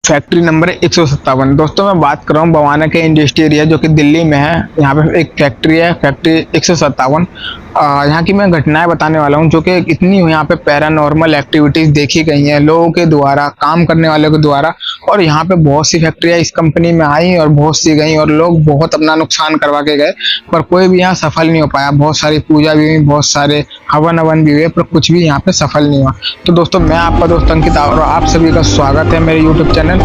Factory number 157। दोस्तों मैं बात कर रहा हूँ बवाना के इंडस्ट्री एरिया जो कि दिल्ली में है। यहाँ पे एक फैक्ट्री है, फैक्ट्री 157। यहाँ की मैं घटनाएं बताने वाला हूँ जो कि इतनी यहाँ पे पैरानॉर्मल एक्टिविटीज देखी गई हैं लोगों के द्वारा, काम करने वालों के द्वारा। और यहाँ पे बहुत सी फैक्ट्रियाँ इस कंपनी में आई और बहुत सी गई और लोग बहुत अपना नुकसान करवा के गए, पर कोई भी यहाँ सफल नहीं हो पाया। बहुत सारी पूजा भी हुई, बहुत सारे हवन अवन भी हुए, पर कुछ भी यहाँ पे सफल नहीं हुआ। तो दोस्तों मैं आपका दोस्त अंकित और आप सभी का स्वागत है मेरे यूट्यूब चैनल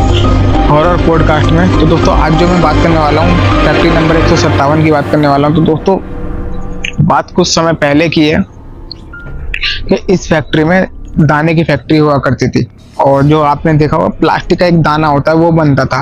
हॉरर पॉडकास्ट में। तो दोस्तों आज जो मैं बात करने वाला हूँ फैक्ट्री नंबर 157 की बात करने वाला हूँ। तो दोस्तों बात कुछ समय पहले की है कि इस फैक्ट्री में दाने की फैक्ट्री हुआ करती थी और जो आपने देखा होगा प्लास्टिक का एक दाना होता है वो बनता था।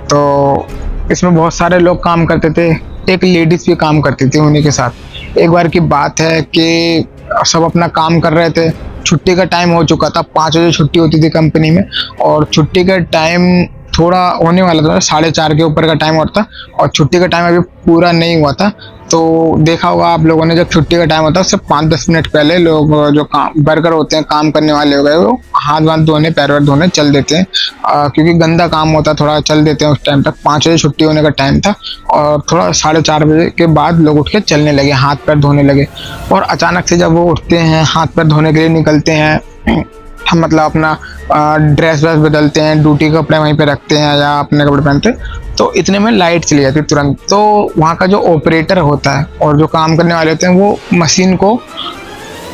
तो इसमें बहुत सारे लोग काम करते थे, एक लेडीज भी काम करती थी उन्हीं के साथ। एक बार की बात है कि सब अपना काम कर रहे थे, छुट्टी का टाइम हो चुका था, 5 बजे छुट्टी होती थी कंपनी में और छुट्टी का टाइम थोड़ा होने वाला था, 4:30 के ऊपर का टाइम होता और छुट्टी का टाइम अभी पूरा नहीं हुआ था। तो देखा होगा आप लोगों ने, जब छुट्टी का टाइम होता है उससे 5-10 मिनट पहले लोग जो काम वर्कर होते हैं, काम करने वाले हो गए, वो हाथ वाथ धोने पैर वैर धोने चल देते हैं क्योंकि गंदा काम होता है, थोड़ा चल देते हैं। उस टाइम तक 5 बजे छुट्टी होने का टाइम था और थोड़ा 4:30 बजे के बाद लोग उठ के चलने लगे, हाथ पैर धोने लगे। और अचानक से जब वो उठते हैं, हाथ पैर धोने के लिए निकलते हैं, हम मतलब अपना ड्रेस व्रेस बदलते हैं, ड्यूटी के कपड़े वहीं पे रखते हैं या अपने कपड़े पहनते हैं, तो इतने में लाइट चली जाती है तुरंत। तो वहाँ का जो ऑपरेटर होता है और जो काम करने वाले होते हैं वो मशीन को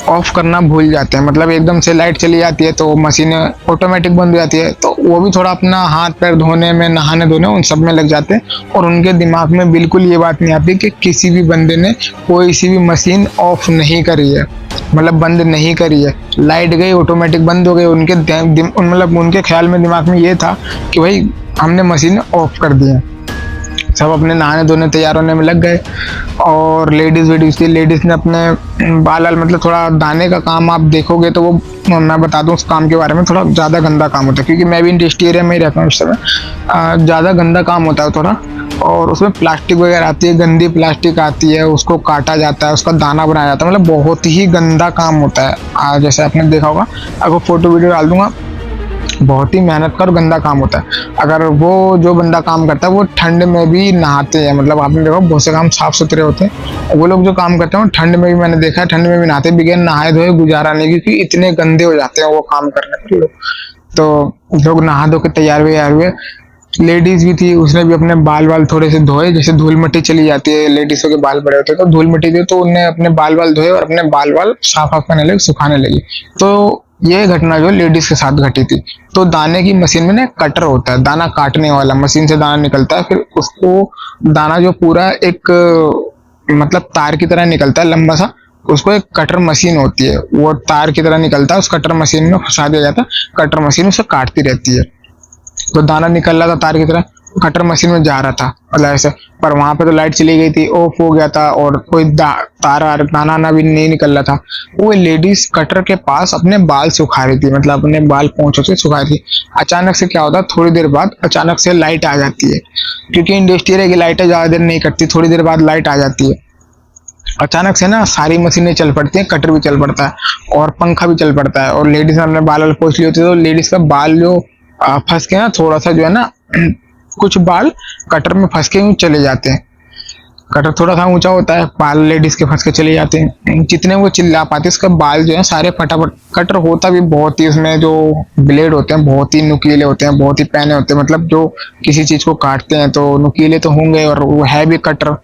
ऑफ करना भूल जाते हैं। मतलब एकदम से लाइट चली जाती है तो मशीनें ऑटोमेटिक बंद हो जाती है, तो वो भी थोड़ा अपना हाथ पैर धोने में, नहाने धोने उन सब में लग जाते हैं और उनके दिमाग में बिल्कुल ये बात नहीं आती कि किसी भी बंदे ने कोई सी भी मशीन ऑफ नहीं करी है, मतलब बंद नहीं करी है। लाइट गई, ऑटोमेटिक बंद हो गई। उनके मतलब उनके ख्याल में, दिमाग में ये था कि भाई हमने मशीन ऑफ कर दी है। सब अपने नहाने धोने तैयार होने में लग गए और लेडीज ने अपने बाल मतलब थोड़ा दाने का काम आप देखोगे तो वो, मैं बता दूं उस काम के बारे में, थोड़ा ज़्यादा गंदा काम होता है क्योंकि मैं भी इंडस्ट्री एरिया में ही रहता हूँ इस समय। ज़्यादा गंदा काम होता है थोड़ा, और उसमें प्लास्टिक वगैरह आती है, गंदी प्लास्टिक आती है, उसको काटा जाता है, उसका दाना बनाया जाता है, मतलब बहुत ही गंदा काम होता है। जैसे आपने देखा होगा, अगर फोटो वीडियो डाल दूंगा, बहुत ही मेहनत का और गंदा काम होता है। अगर वो जो बंदा काम करता है वो ठंड में भी नहाते हैं, मतलब आपने देखा बहुत से काम साफ सुथरे होते हैं, वो लोग जो काम करते हैं ठंड में भी, मैंने देखा है ठंड में भी नहाते, बगैर नहाए धोए गुजारा नहीं, क्योंकि इतने गंदे हो जाते हैं वो काम करने के लोग। तो लोग नहा धो के तैयार हुए। लेडीज भी थी, उसने भी अपने बाल थोड़े से धोए, जैसे धूल मिट्टी चली जाती है, लेडीजों के बाल बड़े होते हैं तो धूल मिट्टी थी, तो उन्हें अपने बाल धोए और अपने बाल साफ करने लगे, सुखाने लगी। तो ये घटना जो लेडीज के साथ घटी थी। तो दाने की मशीन में ना कटर होता है, दाना काटने वाला, मशीन से दाना निकलता है, फिर उसको दाना जो पूरा एक मतलब तार की तरह निकलता है लंबा सा, उसको एक कटर मशीन होती है, वो तार की तरह निकलता है, उस कटर मशीन में फंसा दिया जाता है, कटर मशीन उसे काटती रहती है। तो दाना निकल रहा था तार की तरह, कटर मशीन में जा रहा था मतलब ऐसे, पर वहां पे तो लाइट चली गई थी, ऑफ हो गया था और कोई दाना भी नहीं निकल रहा था। वो लेडीज कटर के पास अपने बाल सुखा रही थी, मतलब अपने बाल पोंछों से सुखा रही थी। अचानक से क्या होता है, थोड़ी देर बाद अचानक से लाइट आ जाती है, क्योंकि इंडस्ट्री की लाइटें ज्यादा देर नहीं करती, थोड़ी देर बाद लाइट आ जाती है। अचानक से ना सारी मशीनें चल पड़ती हैं, कटर भी चल पड़ता है और पंखा भी चल पड़ता है, और लेडीज ने अपने बाल पोंछ लिए होते हैं, तो लेडीज का बाल जो फंस के ना, थोड़ा सा जो है ना, कुछ बाल कटर में फंस के चले जाते हैं। कटर थोड़ा सा ऊंचा होता है, बाल लेडीज के फंस के चले जाते हैं। जितने वो चिल्ला पाते उसका बाल जो है सारे फटाफट, कटर होता भी बहुत ही, उसमें जो ब्लेड होते हैं बहुत ही नुकीले होते हैं, बहुत ही पैने होते हैं, मतलब जो किसी चीज को काटते हैं तो नुकीले तो होंगे और वो है भी कटर।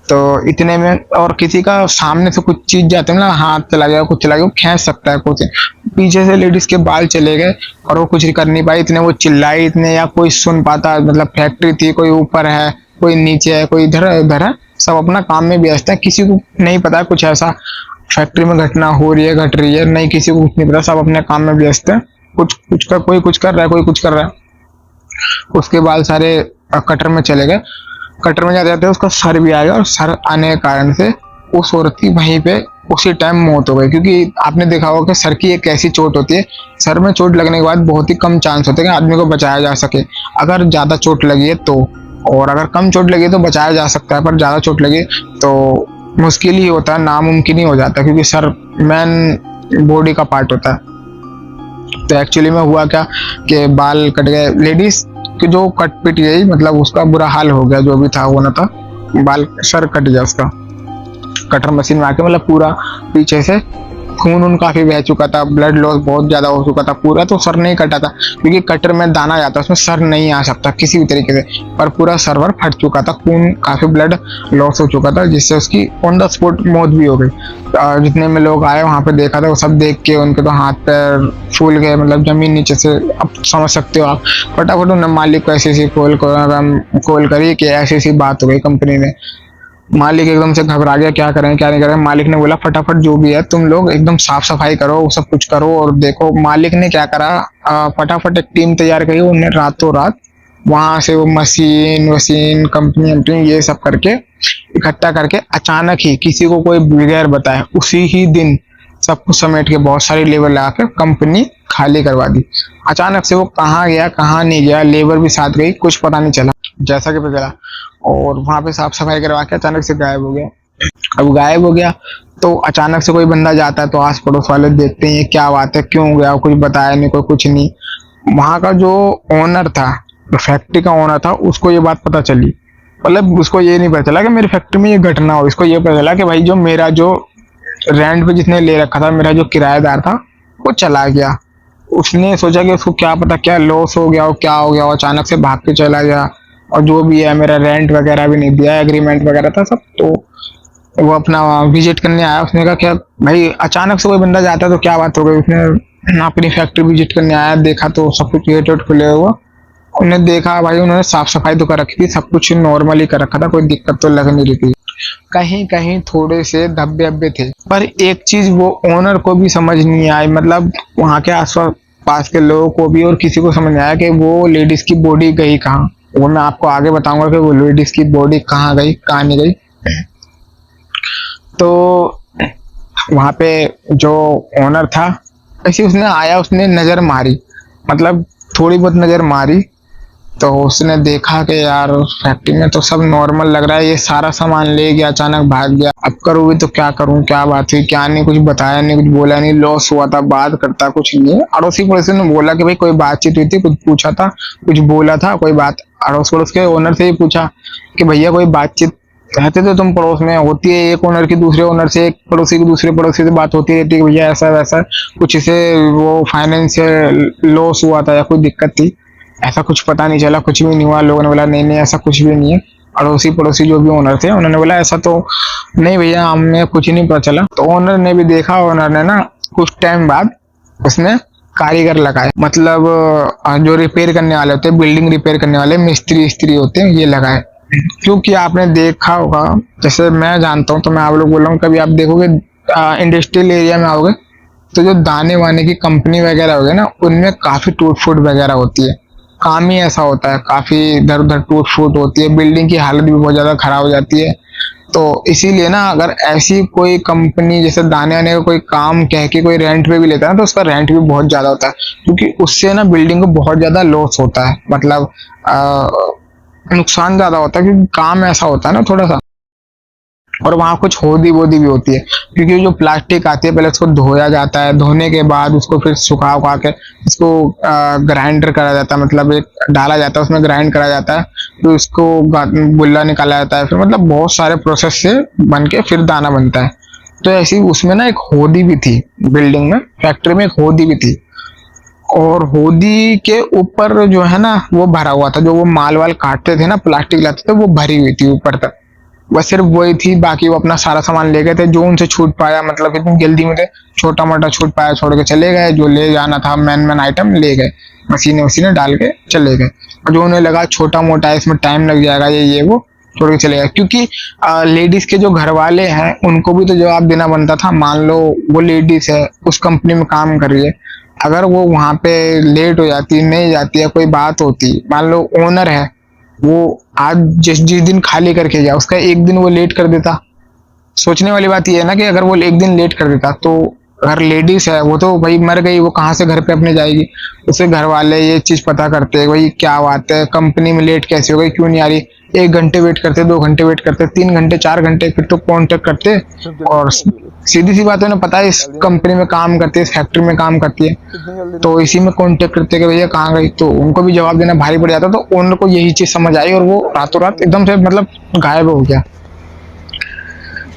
तो इतने में, और किसी का सामने से कुछ चीज जाते हैं ना, हाथ चला गया, कुछ चला गया, वो खींच सकता है कुछ, पीछे से लेडीज के बाल चले गए और वो कुछ कर नहीं पाई। इतने वो चिल्लाई इतने, या कोई सुन पाता, मतलब फैक्ट्री थी, कोई ऊपर है, कोई नीचे है, कोई इधर है, सब अपना काम में व्यस्त है, किसी को नहीं पता कुछ ऐसा फैक्ट्री में घटना हो रही है, घट रही है, नहीं किसी को कुछ नहीं पता, सब अपने काम में व्यस्त है। कोई कुछ कर रहा है, कोई कुछ कर रहा है। उसके बाल सारे कटर में चले गए, कटर में जाते जाते उसका सर भी आ गया और सर आने के कारण से उस औरत की वहीं पे उसी टाइम मौत हो गई। क्योंकि आपने देखा होगा कि सर की एक ऐसी चोट होती है, सर में चोट लगने के बाद बहुत ही कम चांस होते हैं कि आदमी को बचाया जा सके, अगर ज्यादा चोट लगी है तो, और अगर कम चोट लगी तो बचाया जा सकता है, पर ज्यादा चोट लगी तो मुश्किल ही होता है, नामुमकिन ही हो जाता है, क्योंकि सर मेन बॉडी का पार्ट होता है। तो एक्चुअली में हुआ क्या कि बाल कट गए, लेडीज की जो कट पिट गई, मतलब उसका बुरा हाल हो गया, जो भी था होना था, बाल सर कट गया उसका कटर मशीन में आके, मतलब पूरा पीछे से खून उन काफी बह चुका था, ब्लड लॉस बहुत ज्यादा हो चुका था, पूरा तो सर नहीं कटा था क्योंकि कटर में दाना जाता है, उसमें सर नहीं आ सकता किसी भी तरीके से, पर पूरा सर्वर फट चुका था, खून काफी ब्लड लॉस हो चुका था, जिससे उसकी ऑन द स्पॉट मौत भी हो गई। जितने में लोग आए वहां पे देखा था, वो सब देख के उनके तो हाथ पैर फूल गए, मतलब जमीन नीचे से, अब समझ सकते हो आप। फटाफट उन्होंने मालिक को ऐसी ऐसी कॉल करी कि ऐसी ऐसी बात हो गई कंपनी ने। मालिक एकदम से घबरा गया, क्या करें क्या नहीं करें। मालिक ने बोला फटाफट जो भी है तुम लोग एकदम साफ सफाई करो, सब कुछ करो। और देखो मालिक ने क्या करा, फटाफट एक टीम तैयार करी, उन्हें रातों रात वहां से वो मशीन वशीन कंपनी ये सब करके इकट्ठा करके अचानक ही किसी को कोई बगैर बताए उसी ही दिन सब कुछ समेट के बहुत सारी लेबर लगा के कंपनी खाली करवा दी। अचानक से वो कहाँ गया कहाँ नहीं गया, लेबर भी साथ गई, कुछ पता नहीं चला जैसा कि पता चला। और वहां पे साफ सफाई करवा के अचानक से गायब हो गया। अब गायब हो गया तो अचानक से कोई बंदा जाता है तो आस पड़ोस वाले देखते हैं क्या बात है, क्यों गया, कुछ बताया नहीं, कोई कुछ नहीं। वहां का जो ओनर था, जो फैक्ट्री का ओनर था, उसको ये बात पता चली। मतलब उसको ये नहीं पता चला कि मेरी फैक्ट्री में ये घटना हो, इसको ये पता चला कि भाई जो मेरा जो रेंट पे जिसने ले रखा था, मेरा जो किराएदार था, वो चला गया। उसने सोचा कि उसको क्या पता क्या लॉस हो गया हो, क्या हो गया हो, अचानक से भाग के चला गया। और जो भी है मेरा रेंट वगैरह भी नहीं दिया, एग्रीमेंट वगैरह था सब। तो वो अपना विजिट करने आया, उसने कहा क्या भाई अचानक से कोई बंदा जाता है तो क्या बात हो गई। उसने अपनी फैक्ट्री विजिट करने आया, देखा तो सब कुछ गेट वेट खुले हुआ। उन्हें देखा भाई उन्होंने साफ सफाई तो कर रखी थी, सब कुछ नॉर्मली कर रखा था, कोई दिक्कत तो लग नहीं रही थी। कहीं कहीं थोड़े से धब्बे अब्बे थे, पर एक चीज वो ओनर को भी समझ नहीं आई, मतलब वहां के आसपास पास के लोगों को भी और किसी को समझ नहीं आया कि वो लेडीज की बॉडी गई कहाँ। वो मैं आपको आगे बताऊंगा कि वो लेडीज की बॉडी कहाँ गई कहाँ नहीं गई। तो वहां पे जो ओनर था, ऐसे उसने आया, उसने नजर मारी, मतलब थोड़ी बहुत नजर मारी। तो उसने देखा कि यार फैक्ट्री में तो सब नॉर्मल लग रहा है, ये सारा सामान ले गया, अचानक भाग गया, अब करूँ भी तो क्या करूँ, क्या बात हुई क्या नहीं, कुछ बताया नहीं, कुछ बोला नहीं, लॉस हुआ था, बात करता कुछ नहीं। अड़ोसी पड़ोसी ने बोला कि भाई कोई बातचीत हुई थी, कुछ पूछा था, कुछ बोला था, कोई बात। अड़ोस पड़ोस के ओनर से ही पूछा कि भैया कोई बातचीत, कहते तो तुम पड़ोस में होती है, एक ओनर की दूसरे ओनर से, एक पड़ोसी की दूसरे पड़ोसी से बात होती रहती है कि भैया ऐसा वैसा कुछ इसे वो फाइनेंशियल लॉस हुआ था या कोई दिक्कत थी। ऐसा कुछ पता नहीं चला, कुछ भी नहीं हुआ। लोगों ने बोला नहीं नहीं ऐसा कुछ भी नहीं है। अड़ोसी पड़ोसी जो भी ओनर थे उन्होंने बोला ऐसा तो नहीं भैया, हमें कुछ नहीं पता चला। तो ओनर ने भी देखा, ओनर ने ना कुछ टाइम बाद उसने कारीगर लगाए, मतलब जो रिपेयर करने वाले होते हैं, बिल्डिंग रिपेयर करने वाले मिस्त्री होते हैं, ये लगाए। क्योंकि आपने देखा होगा, जैसे मैं जानता हूँ तो मैं आप लोग बोल रहा हूँ, कभी आप देखोगे इंडस्ट्रियल एरिया में आओगे तो जो दाने वाने की कंपनी वगैरह होगी ना, उनमें काफी टूट फूट वगैरह होती है, काम ही ऐसा होता है, काफी इधर उधर टूट फूट होती है, बिल्डिंग की हालत भी बहुत ज्यादा खराब हो जाती है। तो इसीलिए ना अगर ऐसी कोई कंपनी जैसे दाने आने का कोई काम कह के कोई रेंट पे भी लेता है ना, तो उसका रेंट भी बहुत ज्यादा होता है, क्योंकि उससे ना बिल्डिंग को बहुत ज्यादा लॉस होता है, मतलब नुकसान ज्यादा होता है, क्योंकि काम ऐसा होता है ना थोड़ा सा। और वहां कुछ होदी वोदी भी होती है, क्योंकि जो प्लास्टिक आती है पहले उसको धोया जाता है, धोने के बाद उसको फिर सुखा उखा के इसको ग्राइंडर करा जाता है, मतलब एक डाला जाता है उसमें, ग्राइंड करा जाता है, फिर उसको गुल्ला निकाला जाता है, फिर मतलब बहुत सारे प्रोसेस से बन के फिर दाना बनता है। तो ऐसी उसमें ना एक होदी भी थी, बिल्डिंग में फैक्ट्री में एक होदी भी थी। और होदी के ऊपर जो है ना वो भरा हुआ था, जो वो माल वाल काटते थे ना, प्लास्टिक लाते थे, वो भरी हुई थी ऊपर तक, बस सिर्फ वही थी, बाकी वो अपना सारा सामान ले गए थे, जो उनसे छूट पाया, मतलब इतनी जल्दी में थे, छोटा मोटा छूट पाया छोड़ के चले गए, जो ले जाना था मेन आइटम ले गए, मशीने वशीने डाल के चले गए। और जो उन्हें लगा छोटा मोटा इसमें टाइम लग जाएगा ये वो छोड़ के चले गए, क्योंकि लेडीज के जो घर वाले हैं उनको भी तो जवाब देना बनता था। मान लो वो लेडीज है, उस कंपनी में काम कर रही है, अगर वो वहां पे लेट हो जाती, नहीं जाती है, कोई बात होती, मान लो ओनर है वो आज जिस दिन खाली करके गया उसका एक दिन वो लेट कर देता, सोचने वाली बात ये है ना कि अगर वो एक दिन लेट कर देता, तो अगर लेडीज है वो तो भाई मर गई, वो कहाँ से घर पे अपने जाएगी। उसे घर वाले ये चीज पता करते हैं, भाई क्या बात है, कंपनी में लेट कैसे हो गई, क्यों नहीं आ रही, 1 घंटे वेट करते, 2 घंटे वेट करते, 3 घंटे, 4 घंटे, फिर तो कांटेक्ट करते। और सीधी सी बात है, उन्हें पता है इस कंपनी में काम करती है, इस फैक्ट्री में काम करती है, तो इसी में कांटेक्ट करते कि भैया कहाँ गई, तो उनको भी जवाब देना भारी पड़ जाता। तो ओनर को यही चीज समझ आई और वो रातों रात एकदम से मतलब गायब हो गया।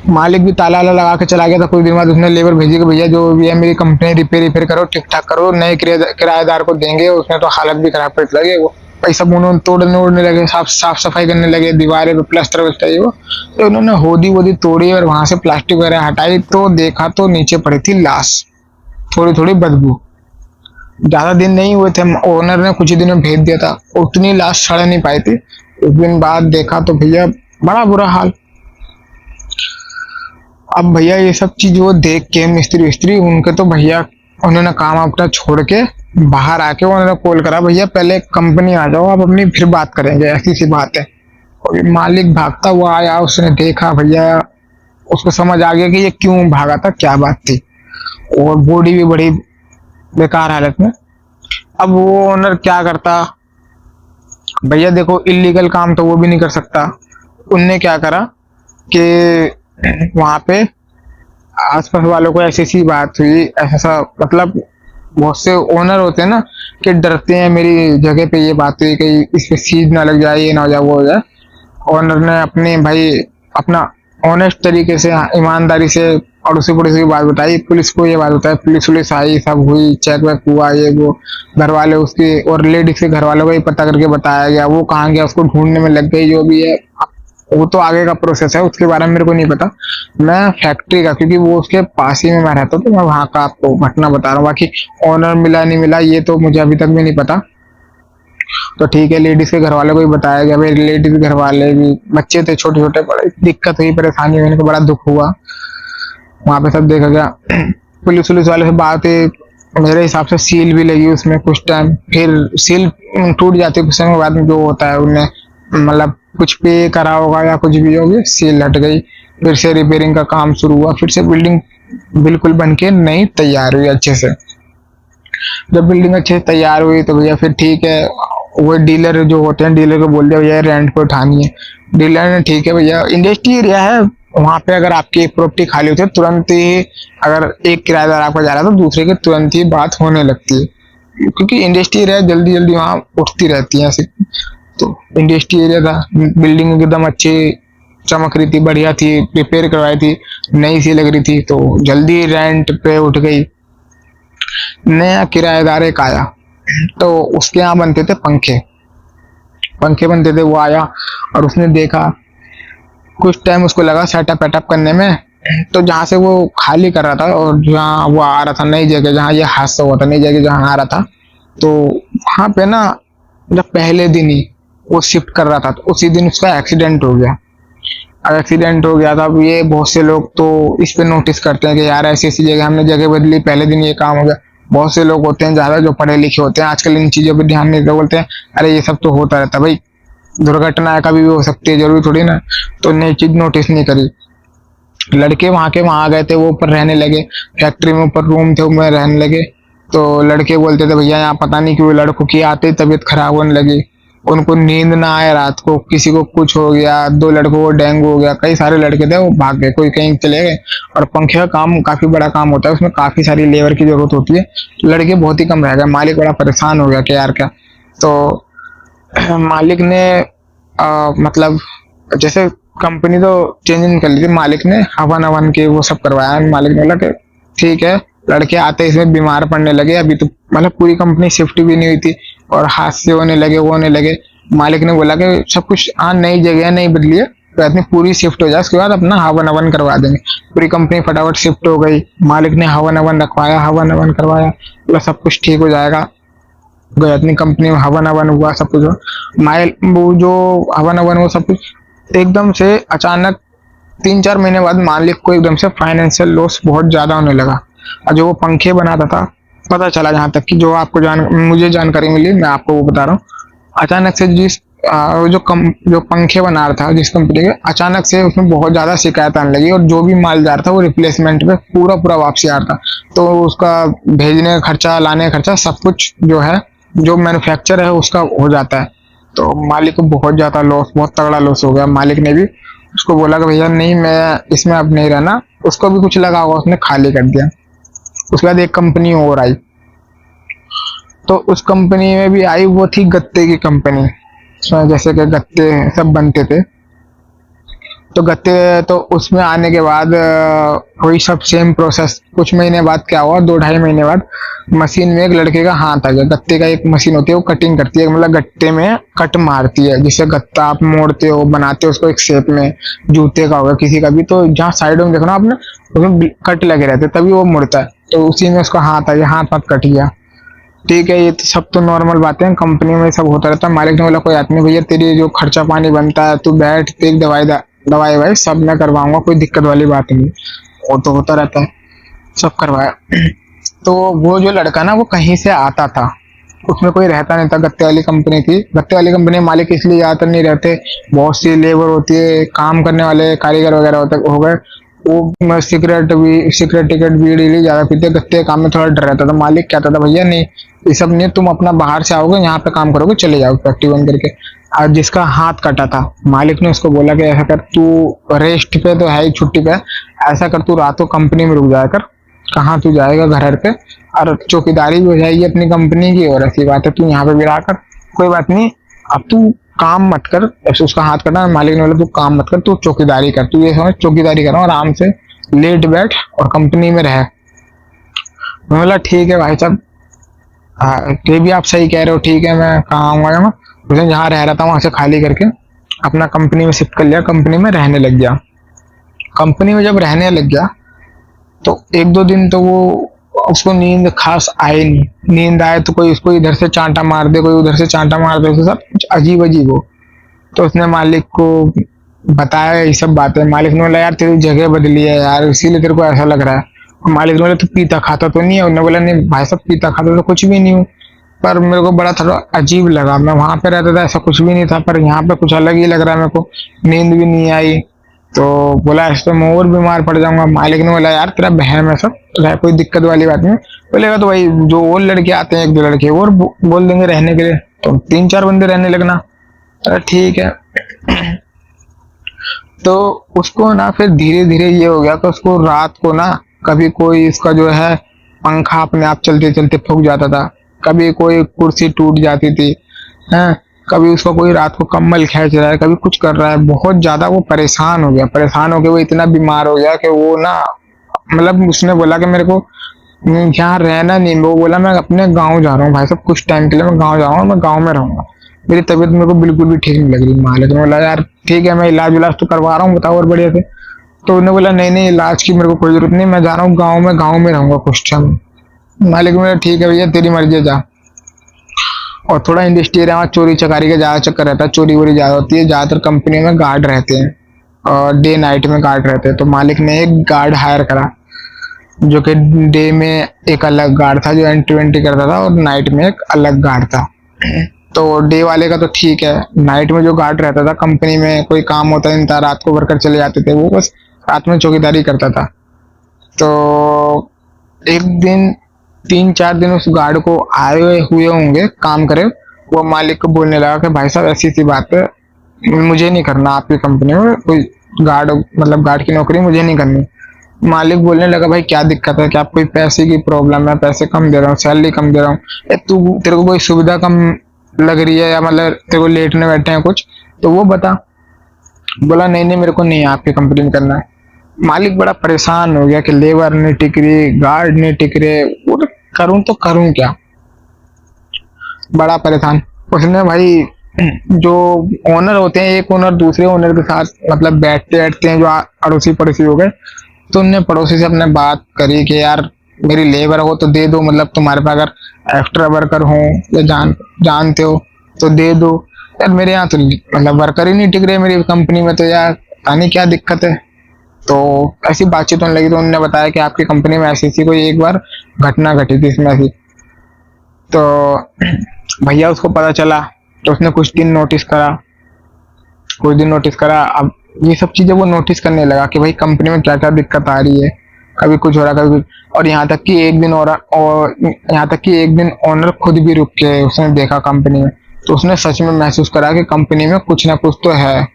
मालिक भी ताला वाला लगा के चला गया था। कुछ दिन बाद उसने लेबर भेजी कि भैया जो भी है मेरी कंपनी रिपेयर करो, ठीक ठाक करो, नए किराएदार को देंगे। उसने तो हालत भी खराब कर लगे, वो पैसा उन्होंने तोड़ने उड़ने लगे, साफ सफाई करने लगे, दीवारें पे प्लास्टर वस्टर वो, तो उन्होंने होदी वोदी तोड़ी और वहां से प्लास्टिक वगैरह हटाई, तो देखा तो नीचे पड़ी थी लाश, थोड़ी थोड़ी बदबू। ज्यादा दिन नहीं हुए थे, ओनर ने कुछ ही दिन में भेज दिया था, उतनी लाश सड़ नहीं पाई थी। एक दिन बाद देखा तो भैया बड़ा बुरा हाल। अब भैया ये सब चीज वो देख के मिस्त्री विस्त्री उनके तो भैया उन्होंने काम अपना छोड़ के बाहर आके उन्होंने कॉल करा, भैया पहले कंपनी आ जाओ, आप अपनी फिर बात करेंगे, ऐसी सी बात है। और मालिक भागता हुआ आया, उसने देखा भैया, उसको समझ आ गया कि ये क्यों भागा था, क्या बात थी, और बॉडी भी बड़ी बेकार हालत में। अब वो ओनर क्या करता भैया, देखो इलीगल काम तो वो भी नहीं कर सकता। उनने क्या करा कि वहां पे आसपास वालों को ऐसी सी बात हुई, ऐसा मतलब बहुत से ओनर होते हैं ना कि डरते हैं, मेरी जगह पे ये बात हुई कहीं इस पे सीज ना लग जाए, ये ना हो जाए, वो हो जाए। ओनर ने अपने भाई अपना ऑनेस्ट तरीके से, ईमानदारी से अड़ोसी पड़ोसी की बात बताई, पुलिस को ये बात बताई, पुलिस आई, सब हुई, चेक वेक हुआ, ये वो। घर वाले उसके और लेडीज के घर वालों को ही पता करके बताया गया, वो कहाँ गया उसको ढूंढने में लग गई, जो भी है वो तो आगे का प्रोसेस है, उसके बारे में मेरे को नहीं पता। मैं फैक्ट्री का, क्योंकि वो उसके पास ही में मैं रहता हूँ, तो मैं वहां का आपको घटना बता रहा हूँ। बाकी ऑनर मिला नहीं मिला ये तो मुझे अभी तक भी नहीं पता। तो ठीक है, लेडीज के घर वालों को ही बताया गया, भाई लेडीज घर वाले भी बच्चे थे छोटे छोटे, बड़े दिक्कत हुई, परेशानी हुई, इनको बड़ा दुख हुआ। वहां पे सब देखा गया। पुलिस वाले से बात है, मेरे हिसाब से सील भी लगी उसमें कुछ टाइम, फिर सील टूट जाती है कुछ समय बाद में, जो होता है उन्हें मतलब कुछ पे करा होगा या कुछ भी होगी, सील हट गई। फिर से रिपेयरिंग का काम शुरू हुआ, फिर से बिल्डिंग बिल्कुल बन के नई तैयार हुई अच्छे से। जब बिल्डिंग अच्छे से तैयार हुई तो भैया फिर ठीक है, वो डीलर जो होते हैं, डीलर को बोल दिया भैया रेंट पे उठानी है। डीलर ने ठीक है भैया, इंडस्ट्री एरिया है वहां पे, अगर आपकी एक प्रॉपर्टी खाली होती है तुरंत ही, अगर एक किराएदार आपका जा रहा है तो दूसरे की तुरंत ही बात होने लगती है, क्योंकि इंडस्ट्री एरिया जल्दी जल्दी वहां उठती रहती है ऐसे। तो इंडस्ट्री एरिया था, बिल्डिंग एकदम अच्छी चमक रही थी, बढ़िया थी, रिपेयर करवाई थी, नई सी लग रही थी, तो जल्दी रेंट पे उठ गई। नया किराएदार एक आया, तो उसके यहाँ बनते थे पंखे, पंखे बनते थे, वो आया और उसने देखा, कुछ टाइम उसको लगा सेटअप वेटअप करने में। तो जहाँ से वो खाली कर रहा था और जहाँ वो आ रहा था नई जगह, जहाँ ये हादसा हुआ था, नई जगह जहाँ आ रहा था, तो वहां पे ना जब पहले दिन ही वो शिफ्ट कर रहा था, तो उसी दिन उसका एक्सीडेंट हो गया। अब एक्सीडेंट हो गया था, अब ये बहुत से लोग तो इस पे नोटिस करते हैं कि यार ऐसी ऐसी जगह हमने जगह बदली, पहले दिन ये काम हो गया। बहुत से लोग होते हैं ज्यादा जो पढ़े लिखे होते हैं, आजकल इन चीजों पर ध्यान नहीं देते, बोलते हैं अरे ये सब तो होता रहता है भाई, दुर्घटना कभी भी हो सकती है, जरूरी थोड़ी ना। तो नई चीज नोटिस नहीं करी। लड़के वहां के वहां गए थे, वो ऊपर रहने लगे, फैक्ट्री में ऊपर रूम थे उनमें रहने लगे। तो लड़के बोलते थे भैया यहाँ पता नहीं क्यों लड़कों की आते ही तबीयत खराब होने लगी, उनको नींद ना आए रात को, किसी को कुछ हो गया, 2 लड़कों को डेंगू हो गया, कई सारे लड़के थे वो भाग गए, कोई कहीं चले गए। और पंखे का काम काफी बड़ा काम होता है, उसमें काफी सारी लेबर की जरूरत होती है, लड़के बहुत ही कम रह गए। मालिक बड़ा परेशान हो गया कि यार क्या। तो मालिक ने मतलब जैसे कंपनी तो चेंज कर ली थी, मालिक ने हवन अवन के वो सब करवाया। मालिक ने बोला कि ठीक है, लड़के आते इसमें बीमार पड़ने लगे, अभी तो मतलब पूरी कंपनी शिफ्ट भी नहीं हुई थी और हादसे होने लगे, वो होने लगे। मालिक ने बोला कि सब कुछ नई जगह नहीं बदली है, तो इतनी पूरी शिफ्ट हो जाए, उसके बाद अपना हवन अवन करवा देंगे। पूरी कंपनी फटाफट शिफ्ट हो गई, मालिक ने हवन अवन रखवाया, हवन अवन करवाया, बोला सब कुछ ठीक हो जाएगा। गए अपनी कंपनी में, हवन अवन हुआ, सब कुछ वो जो हवन अवन वो सब कुछ एकदम से अचानक 3-4 महीने बाद मालिक को एकदम से फाइनेंशियल लॉस बहुत ज्यादा होने लगा। और जो वो पंखे बनाता था, पता चला जहां तक कि जो आपको मुझे जानकारी मिली, मैं आपको वो बता रहा हूँ। अचानक से जो पंखे बना रहा था जिस कंपनी के, अचानक से उसमें बहुत ज्यादा शिकायत आने लगी और जो भी माल जा रहा था वो रिप्लेसमेंट पे पूरा वापसी आ रहा था। तो उसका भेजने का खर्चा, लाने का खर्चा, सब कुछ जो है, जो मैन्युफैक्चर है उसका हो जाता है। तो मालिक को बहुत ज़्यादा लॉस, बहुत तगड़ा लॉस हो गया। मालिक ने भी उसको बोला कि भैया नहीं, मैं इसमें अब नहीं रहना। उसको भी कुछ लगा होगा, उसने खाली कर दिया। उसके बाद एक कंपनी और आई, तो उस कंपनी में भी आई, वो थी गत्ते की कंपनी। उसमें जैसे कि गत्ते सब बनते थे, तो गत्ते, तो उसमें आने के बाद वही सब सेम प्रोसेस। कुछ महीने बाद क्या हुआ, 2-2.5 महीने बाद मशीन में एक लड़के का हाथ आ गया। गत्ते का एक मशीन होती है, वो कटिंग करती है, मतलब गत्ते में कट मारती है, जिससे गत्ता आप मोड़ते हो, बनाते हो उसको एक शेप में। जूते का होगा किसी का भी, तो जहाँ साइडों में देखो ना आपने, उसमें कट लगे रहते तभी वो मुड़ता है। तो उसी में उसका हाथ आ गया, हाथ हाथ कट गया। ठीक है, ये तो सब तो नॉर्मल बातें हैं, कंपनी में सब होता रहता है। मालिक ने बोला कोई बात नहीं भैया, तेरी जो खर्चा पानी बनता है तू बैठ, तेरी दवाई भाई सब मैं करवाऊंगा, कोई दिक्कत वाली बात नहीं। वो तो होता रहता है, सब करवाया। तो वो जो लड़का ना, वो कहीं से आता था, उसमें कोई रहता नहीं था। गत्ते वाली कंपनी थी। गत्ते वाली कंपनी में मालिक इसलिए ज्यादातर नहीं रहते, बहुत सी लेबर होती है, काम करने वाले कारीगर वगैरह होते हो गए, वो सिगरेट टिकट बीड़ी ज्यादा पीते। गत्ते के काम में थोड़ा डर रहता था। मालिक कहता था भैया नहीं, ये सब नहीं, तुम अपना बाहर से आओगे, यहाँ पे काम करोगे, चले जाओ फैक्ट्री बंद करके। और जिसका हाथ कटा था, मालिक ने उसको बोला कि ऐसा कर, तू रेस्ट पे तो है ही, छुट्टी पे, ऐसा कर तू रात को कंपनी में रुक जाया कर। कहाँ तू जाएगा घर पे, और चौकीदारी भी हो जाएगी अपनी कंपनी की, और ऐसी बात है तू यहाँ पे भी रहा कर, कोई बात नहीं। अब तू काम मत कर। ऐसे उसका हाथ कटा, मालिक ने बोला तू काम मत कर, तू चौकीदारी कर, तू ये समझ चौकीदारी कर रहा हूँ, आराम से लेट बैठ और कंपनी में रह। मैं बोला ठीक है भाई साहब, हाँ ये भी आप सही कह रहे हो, ठीक है मैं कहाँ आऊँगा। उसने जहाँ रह रहा था वहां से खाली करके अपना कंपनी में शिफ्ट कर लिया, कंपनी में रहने लग गया। कंपनी में जब रहने लग गया तो 1-2 दिन तो वो, उसको नींद खास आए नहीं। नींद आए तो कोई उसको इधर से चांटा मार दे, कोई उधर से चांटा मार दे, उसके साथ कुछ अजीब अजीब हो। तो उसने मालिक को बताया ये सब बातें। मालिक ने बोला यार तेरी जगह बदली है यार, इसीलिए तेरे को ऐसा लग रहा है। और मालिक ने बोला तू पीता खाता तो नहीं है? उन्होंने बोला नहीं भाई साहब, पीता खाता तो कुछ भी नहीं हूँ, पर मेरे को बड़ा थोड़ा अजीब लगा। मैं वहां पे रहता था ऐसा कुछ भी नहीं था, पर यहाँ पे कुछ अलग ही लग रहा है मेरे को, नींद भी नहीं आई। तो बोला ऐसे तो मैं और बीमार पड़ जाऊंगा। मालिक ने बोला यार तेरा बहम है सब, कोई दिक्कत वाली बात नहीं। बोलेगा तो भाई जो और लड़के आते हैं, 1-2 लड़के और बोल देंगे रहने के लिए, तो 3-4 बंदे रहने लगना। अरे ठीक है। तो उसको ना फिर धीरे धीरे ये हो गया कि उसको रात को ना, कभी कोई इसका जो है पंखा अपने आप चलते चलते फूक जाता था, कभी कोई कुर्सी टूट जाती थी, हैं, कभी उसको कोई रात को कंबल खींच रहा है, कभी कुछ कर रहा है। बहुत ज्यादा वो परेशान हो गया, परेशान हो गया, वो इतना बीमार हो गया कि वो ना, मतलब उसने बोला कि मेरे को यहाँ रहना नहीं। वो बोला मैं अपने गाँव जा रहा हूँ भाई साहब, कुछ टाइम के लिए मैं गाँव जा रहा हूँ, मैं गाँव में रहूंगा, मेरी तबीयत मेरे को बिल्कुल भी ठीक नहीं लग रही। मालिक ने बोला यार ठीक है, मैं इलाज विलाज तो करवा रहा हूँ, बताओ और बढ़िया से। तो उन्होंने बोला नहीं नहीं, इलाज की मेरे को कोई जरूरत नहीं, मैं जा रहा हूँ गाँव में रहूंगा कुछ टाइम। मालिक ने बोला ठीक है भैया तेरी मर्जी है, जा। और थोड़ा इंडस्ट्री एरिया में चोरी चकारी का ज्यादा चक्कर रहता है, चोरी वोरी ज्यादा होती है। ज्यादातर कंपनी में गार्ड रहते हैं और डे नाइट में गार्ड रहते हैं। तो मालिक ने एक गार्ड हायर करा, जो कि डे में एक अलग गार्ड था जो एंट्री वेंट्री करता था, और नाइट में एक अलग गार्ड था। तो डे वाले का तो ठीक है, नाइट में जो गार्ड रहता था, कंपनी में कोई काम होता नहीं था, रात को वर्कर चले जाते थे, वो बस रात में चौकीदारी करता था। तो एक दिन 3-4 दिन उस गार्ड को आए हुए होंगे काम करे, वो मालिक को बोलने लगा कि भाई साहब ऐसी सी बात है, मुझे नहीं करना आपकी कंपनी में कोई गार्ड, मतलब गार्ड की नौकरी मुझे नहीं करनी। मालिक बोलने लगा भाई क्या दिक्कत है, क्या कोई पैसे की प्रॉब्लम है, पैसे कम दे रहा हूँ, सैलरी कम दे रहा हूँ, तू तेरे को कोई सुविधा कम लग रही है, या मतलब तेरे को लेटने बैठे हैं कुछ, तो वो बता। बोला नहीं नहीं मेरे को नहीं आपकी कंपनी में करना है। मालिक बड़ा परेशान हो गया कि लेबर नहीं टिक रही, गार्ड नहीं टिक रहे, वो करूं तो करूं क्या, बड़ा परेशान। उसने भाई जो ओनर होते हैं, एक ओनर दूसरे ओनर के साथ मतलब बैठते बैठते हैं, जो अड़ोसी पड़ोसी हो गए, तो उनने पड़ोसी से अपने बात करी कि यार मेरी लेबर हो तो दे दो, मतलब तुम्हारे पास अगर एक्स्ट्रा वर्कर हो या जानते हो तो दे दो यार, मेरे यहाँ तो मतलब वर्कर ही नहीं टिक रहे मेरी कंपनी में, तो यार पता नहीं क्या दिक्कत है। तो ऐसी बातचीत होने लगी, तो उन्होंने बताया कि आपकी कंपनी में ऐसी ऐसी कोई एक बार घटना घटी थी इसमें ऐसी। तो भैया उसको पता चला, तो उसने कुछ दिन नोटिस करा। अब ये सब चीजें वो नोटिस करने लगा कि भाई कंपनी में क्या क्या दिक्कत आ रही है, कभी कुछ हो रहा कभी कुछ। और यहाँ तक कि एक दिन और यहाँ तक कि एक दिन ओनर खुद भी रुक के उसने देखा कंपनी में, तो उसने सच में महसूस करा कि कंपनी में कुछ ना कुछ तो है।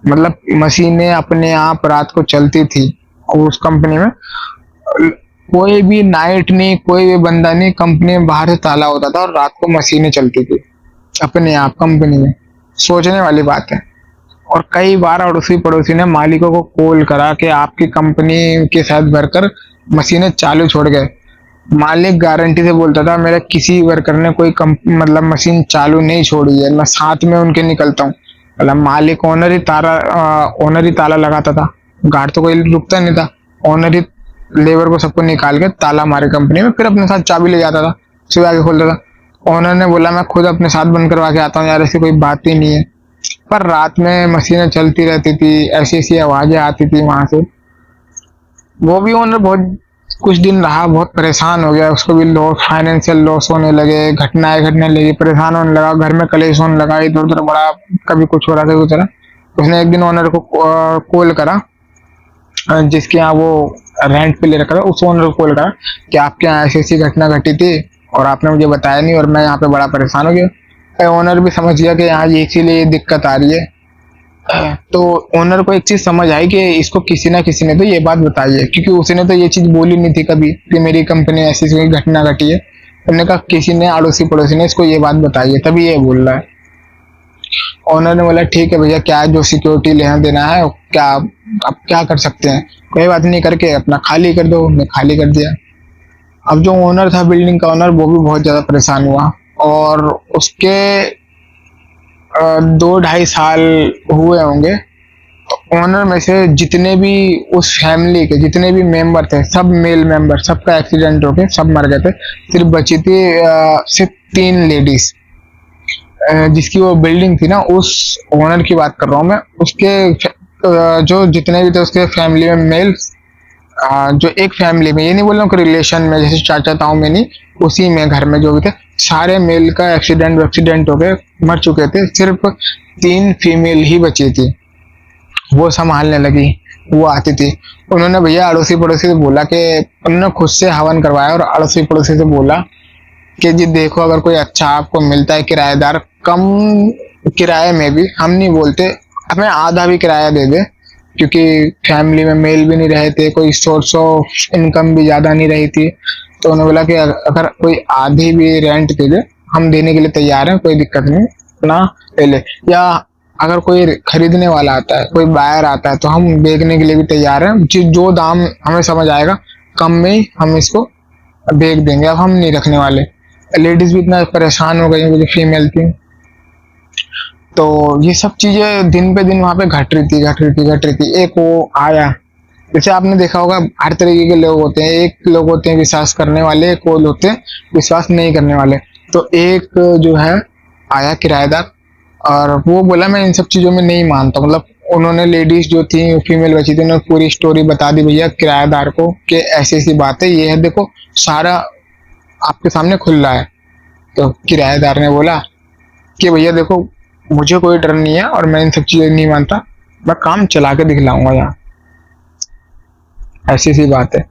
मतलब मशीनें अपने आप रात को चलती थी और उस कंपनी में कोई भी नाइट नहीं, कोई भी बंदा नहीं, कंपनी में बाहर से ताला होता था और रात को मशीनें चलती थी अपने आप कंपनी में। सोचने वाली बात है। और कई बार अड़ोसी पड़ोसी ने मालिकों को कॉल करा कि आपकी कंपनी के साथ वर्कर मशीनें चालू छोड़ गए। मालिक गारंटी से बोलता था मेरा किसी वर्कर ने कोई मतलब मशीन चालू नहीं छोड़ी है, मैं साथ में उनके निकलता हूँ। मतलब मालिक ओनर ही ताला लगाता था, गार्ड तो कोई रुकता नहीं था। ओनर ही लेबर को सबको निकाल के ताला मारे कंपनी में, फिर अपने साथ चाबी ले जाता था, सुबह आके खोलता था। ओनर ने बोला मैं खुद अपने साथ बंद करवा के आता हूँ यार, ऐसी कोई बात ही नहीं है। पर रात में मशीनें चलती रहती थी, ऐसी ऐसी आवाजें आती थी वहां से। वो भी ओनर बहुत कुछ दिन रहा, बहुत परेशान हो गया, उसको भी लॉस, फाइनेंशियल लॉस होने लगे, घटनाएं घटने लगी, परेशान होने लगा, घर में कलेश होने लगा, इधर उधर बड़ा, कभी कुछ हो रहा, कभी कुछ हो रहा। उसने एक दिन ओनर को कॉल करा, जिसके यहाँ वो रेंट पे ले रखा था, उस ओनर को कॉल करा कि आपके यहाँ ऐसी ऐसी घटना घटी थी और आपने मुझे बताया नहीं और मैं यहाँ पे बड़ा परेशान हो गया। ओनर भी समझ गया कि यहाँ ये इसीलिए दिक्कत आ रही है। तो ओनर को एक चीज समझ आई कि इसको किसी ना किसी ने तो ये बात बताई है, क्योंकि उसने तो ये चीज बोली नहीं थी कभी कि मेरी कंपनी ऐसी ऐसी घटना घटी है। उन्होंने कहा किसी ने, अड़ोसी पड़ोसी ने इसको ये बात बताई है, तभी ये बोल रहा है। ओनर ने बोला ठीक है भैया, क्या जो सिक्योरिटी लेना देना है, क्या अब क्या कर सकते हैं, कोई बात नहीं, करके अपना खाली कर दो। मैं खाली कर दिया। अब जो ओनर था, बिल्डिंग का ओनर, वो भी बहुत ज्यादा परेशान हुआ और उसके 2-2.5 साल हुए होंगे। तो ओनर में से जितने भी उस फैमिली के जितने भी मेंबर थे, सब मेल मेंबर, सबका एक्सीडेंट हो गया, सब मर गए थे। सिर्फ बची थी सिर्फ 3 लेडीज। जिसकी वो बिल्डिंग थी ना, उस ओनर की बात कर रहा हूँ मैं। उसके जो जितने भी थे उसके फैमिली में मेल, जो एक फैमिली में, ये नहीं बोल रहा हूँ कि रिलेशन में, जैसे चाचा ताऊ में नहीं, उसी में घर में जो भी थे सारे मेल का एक्सीडेंट हो गए, मर चुके थे। सिर्फ 3 फीमेल ही बची थी, वो संभालने लगी, वो आती थी। उन्होंने भैया अड़ोसी पड़ोसी से बोला कि उन्होंने खुद से हवन करवाया और अड़ोसी पड़ोसी से बोला कि जी देखो, अगर कोई अच्छा आपको मिलता है किराएदार, कम किराए में भी, हम नहीं बोलते, हमें आधा भी किराया दे दे, क्योंकि फैमिली में मेल भी नहीं रहे थे, कोई सोर्स ऑफ इनकम भी ज्यादा नहीं रही थी। तो उन्होंने बोला कि अगर कोई आधी भी रेंट दे दे, हम देने के लिए तैयार हैं, कोई दिक्कत नहीं, अपना ले ले। या अगर कोई खरीदने वाला आता है, कोई बायर आता है, तो हम बेचने के लिए भी तैयार हैं, जो दाम हमें समझ आएगा कम में ही हम इसको बेच देंगे, अब हम नहीं रखने वाले। लेडीज भी इतना परेशान हो गई, वो जो फीमेल थी। तो ये सब चीजें दिन पे दिन वहां पे घट रही थी। एक वो आया, जैसे आपने देखा होगा, हर तरीके के लोग होते हैं। एक लोग होते हैं विश्वास करने वाले, एक वो होते हैं विश्वास नहीं करने वाले। तो एक जो है आया किराएदार, और वो बोला मैं इन सब चीजों में नहीं मानता। मतलब उन्होंने, लेडीज जो थी, फीमेल बची थी, उन्होंने पूरी स्टोरी बता दी भैया किराएदार को कि ऐसी ऐसी बात है, ये है, देखो सारा आपके सामने खुल रहा है। तो किराएदार ने बोला कि भैया देखो, मुझे कोई डर नहीं है और मैं इन सब चीजें नहीं मानता, मैं काम चला के दिखलाऊंगा यहाँ, ऐसी सी बात है।